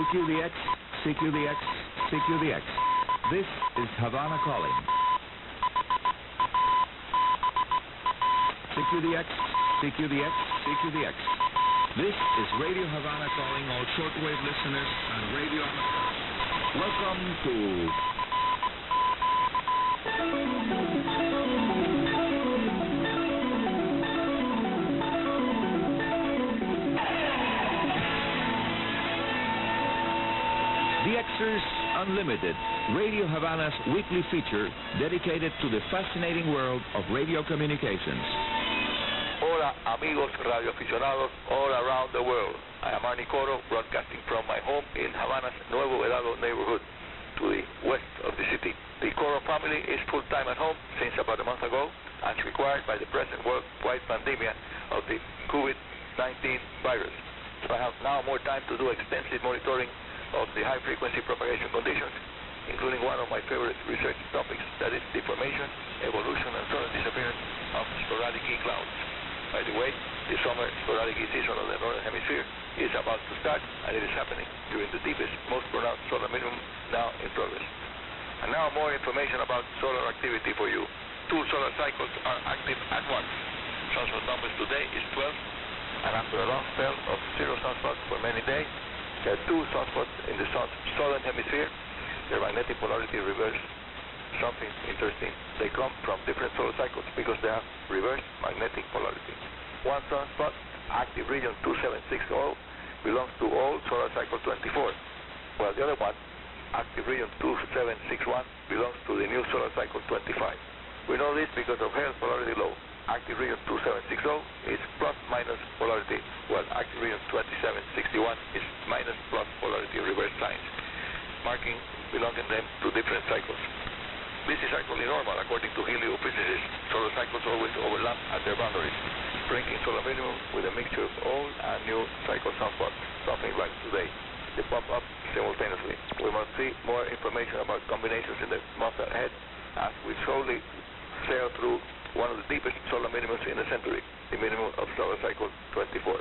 CQDX, CQDX, CQDX. This is Havana calling. CQDX, CQDX, CQDX. This is Radio Havana calling all shortwave listeners on Radio Havana. Welcome to DXers Unlimited, Radio Havana's weekly feature dedicated to the fascinating world of radio communications. Hola, amigos radioaficionados all around the world. I am Arnie Coro, broadcasting from my home in Havana's Nuevo Vedado neighborhood to the west of the city. The Coro family is full-time at home since about a month ago, as required by the present worldwide pandemic of the COVID-19 virus. So I have now more time to do extensive monitoring of the high-frequency propagation conditions, including one of my favorite research topics, that is the formation, evolution, and sudden disappearance of sporadic E-clouds. By the way, the summer sporadic E-season of the Northern Hemisphere is about to start, and it is happening during the deepest, most pronounced solar minimum now in progress. And now more information about solar activity for you. 2 solar cycles are active at once. Sunspot numbers today is 12, and after a long spell of 0 sunspots for many days, there are 2 sunspots in the sun's southern hemisphere. Their magnetic polarity reversed. Something interesting. They come from different solar cycles because they have reverse magnetic polarity. One sunspot, active region 2760, belongs to old solar cycle 24, while the other one, active region 2761, belongs to the new solar cycle 25. We know this because of Hale's polarity law. Active region 2760 is plus-minus polarity, while active region 2761 is minus-plus polarity reverse signs, marking belonging them to different cycles. This is actually normal according to heliophysicists. Solar cycles always overlap at their boundaries, bringing solar minimum with a mixture of old and new cycle sunspots, something like today. They pop up simultaneously. We must see more information about combinations in the month ahead as we slowly sail through one of the deepest solar minimums in the century, the minimum of solar cycle 24.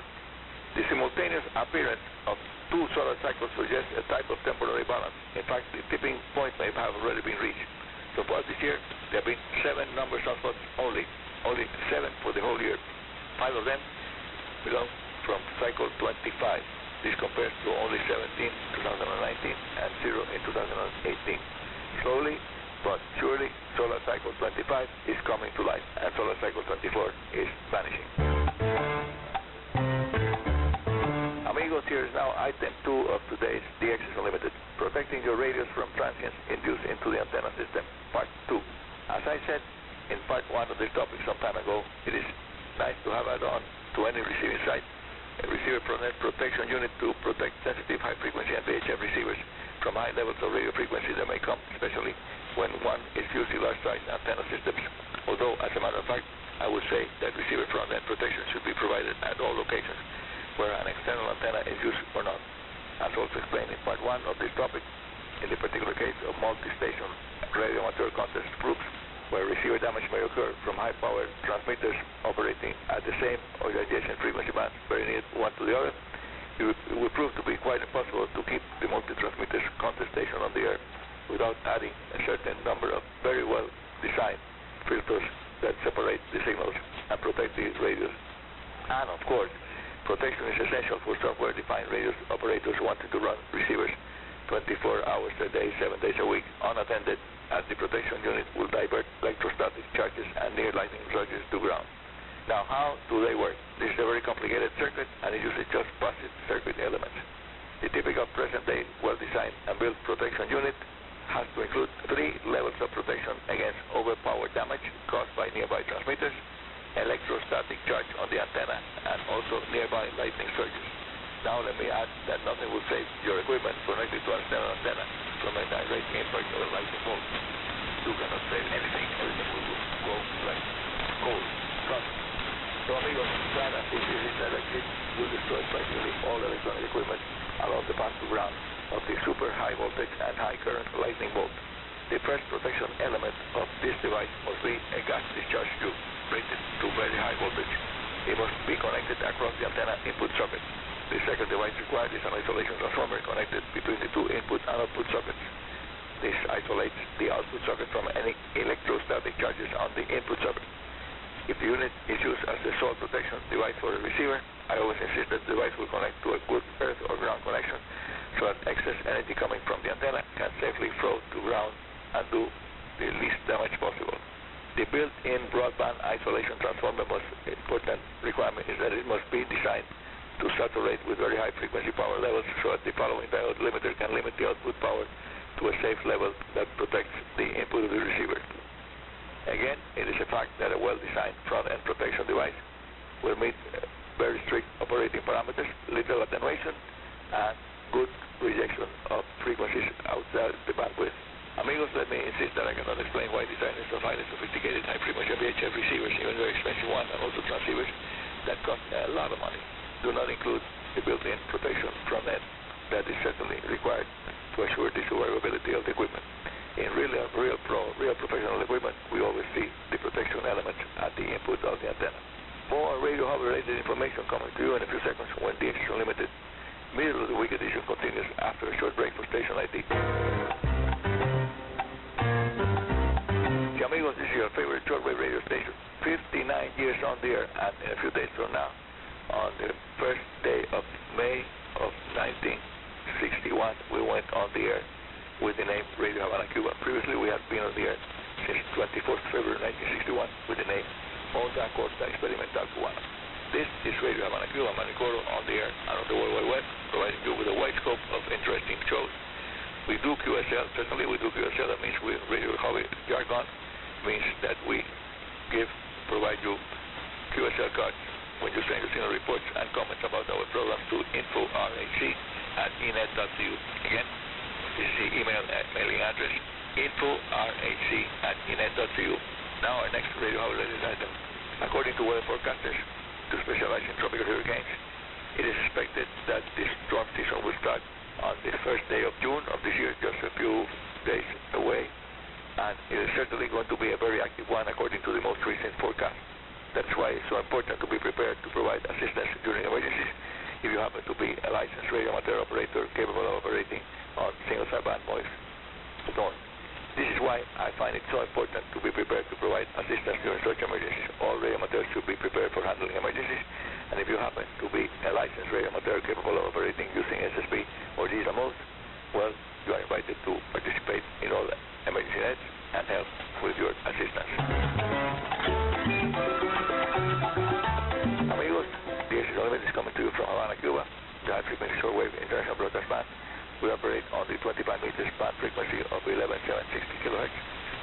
The simultaneous appearance of 2 solar cycles suggests a type of temporary balance. In fact, the tipping point may have already been reached. So far this year, there have been 7 number sunspots only 7 for the whole year. 5 of them belong from cycle 25. This compares to only 17 in 2019 and 0 in 2018. Slowly but surely, solar cycle 25 is coming to life, and solar cycle 24 is vanishing. Amigos, here is now item 2 of today's DXers Unlimited, protecting your radios from transients induced into the antenna system, part 2. As I said in part 1 of this topic some time ago, it is nice to have add-on to any receiving site a receiver protection unit to protect sensitive high-frequency and VHF receivers from high levels of radio frequency that may come, especially when one is using large-size antenna systems. Although, as a matter of fact, I would say that receiver front-end protection should be provided at all locations where an external antenna is used or not. As also explained in part 1 of this topic, in the particular case of multi-station radio amateur contest groups, where receiver damage may occur from high-power transmitters operating at the same or adjacent frequency bands, very near one to the other, it would prove to be quite impossible to keep the multi-transmitters contest station on the air without adding a certain number of very well-designed filters that separate the signals and protect the radios. And of course, protection is essential for software-defined radio operators wanting to run receivers 24 hours a day, 7 days a week, unattended, as the protection unit will divert electrostatic charges and near lightning surges to ground. Now, how do they work? This is a very complicated circuit, and it uses just passive circuit elements. The typical present-day, well-designed and built protection unit has to include 3 levels of protection against overpower damage caused by nearby transmitters, electrostatic charge on the antenna, and also nearby lightning surges. Now let me add that nothing will save your equipment connected to an external antenna from a direct impact of a lightning bolt. You cannot save anything. Everything will go like cold. Trust me. So amigos, China, if it is electric, will destroy practically all electronic equipment along the path to ground of the super high voltage and high current lightning bolt. The first protection element of this device must be a gas discharge tube rated to very high voltage. It must be connected across the antenna input socket. The second device required is an isolation transformer connected between the two input and output sockets. This isolates the output socket from any electrostatic charges on the input socket. If the unit is used as the sole protection device for the receiver, I always insist that the device will connect to a good earth or ground connection so that excess energy coming from the antenna can safely flow to ground and do the least damage possible. The built-in broadband isolation transformer most important requirement is that it must be designed to saturate with very high frequency power levels so that the following diode limiter can limit the output power to a safe level that protects the input of the receiver. Again, it is a fact that a well-designed front-end protection device will meet very strict operating parameters, little attenuation, and good rejection of frequencies outside the bandwidth. Amigos, let me insist that I cannot explain why designers of highly sophisticated high-frequency VHF receivers, even very expensive ones, and also transceivers that cost a lot of money, do not include the built-in protection front-end that is certainly required to assure the survivability of the equipment. In real professional equipment, we always see the protection elements at the input of the antenna. More Radio Hub-related information coming to you in a few seconds when DXers Unlimited middle of the week edition continues after a short break for station ID. Amigos, this is your favorite shortwave radio station. 59 years on the air, and in a few days from now, on the first day of May of 1961, we went on the air with the name Radio Havana Cuba. Previously, we had been on the air since 24th February 1961 with the name Onda Corta Experimental Cubana. This is Radio Havana Cuba, Manicoro, on the air and on the World Wide Web, providing you with a wide scope of interesting shows. We do QSL, certainly we do QSL, that means we radio hobby jargon, means that we provide you QSL cards when you send your signal reports and comments about our programs to info.rhc@enet.cu. Again, this is the mailing address, info.rhc@enet.cu. Now our next radio hub-related item. According to weather forecasters who specialize in tropical hurricanes, it is expected that the storm season will start on the first day of June of this year, just a few days away, and it is certainly going to be a very active one according to the most recent forecast. That's why it's so important to be prepared to provide assistance during emergencies if you happen to be a licensed radio amateur operator capable of operating on single sideband noise storm. This is why I find it so important to be prepared to provide assistance during such emergencies. All radio amateurs should be prepared for handling emergencies, and if you happen to be a licensed radio amateur capable of operating using SSB or digital modes, well, you are invited to participate in all emergency nets and help with your assistance. Amigos, DXers Unlimited is coming to you from Havana, Cuba, the high-frequency shortwave international broadcast band. We operate on the 25 meters band frequency of 11,760 kilohertz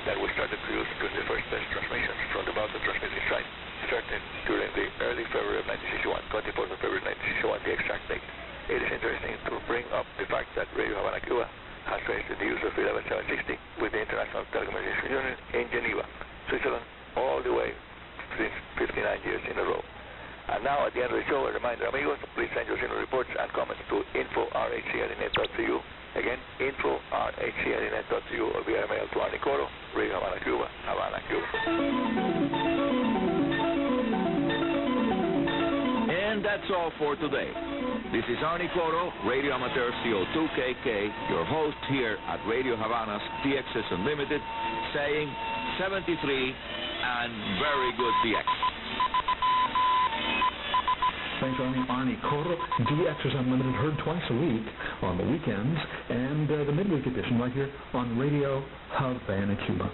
that we started producing during the first test transmissions from the Bauta transmitting site, started during the early February of 1961, 24th of February 1961, the exact date. It is interesting to bring up the fact that Radio Havana Cuba has registered the use of 11760 with the International Telecommunications Union in Geneva, Switzerland, all the way since 59 years in a row. And now, at the end of the show, a reminder, amigos, please send your signal reports and comments to info.rhc@enet.cu. Again, info.rhc@enet.cu, or via mail to Arnie Coro, Radio Havana Cuba, Havana, Cuba. And that's all for today. This is Arnie Coro, Radio Amateur CO2KK, your host here at Radio Havana's DXers Unlimited, saying 73 and very good DX. Thanks, Arnie Coro. DXers Unlimited, heard twice a week on the weekends, and the midweek edition right here on Radio Havana Cuba.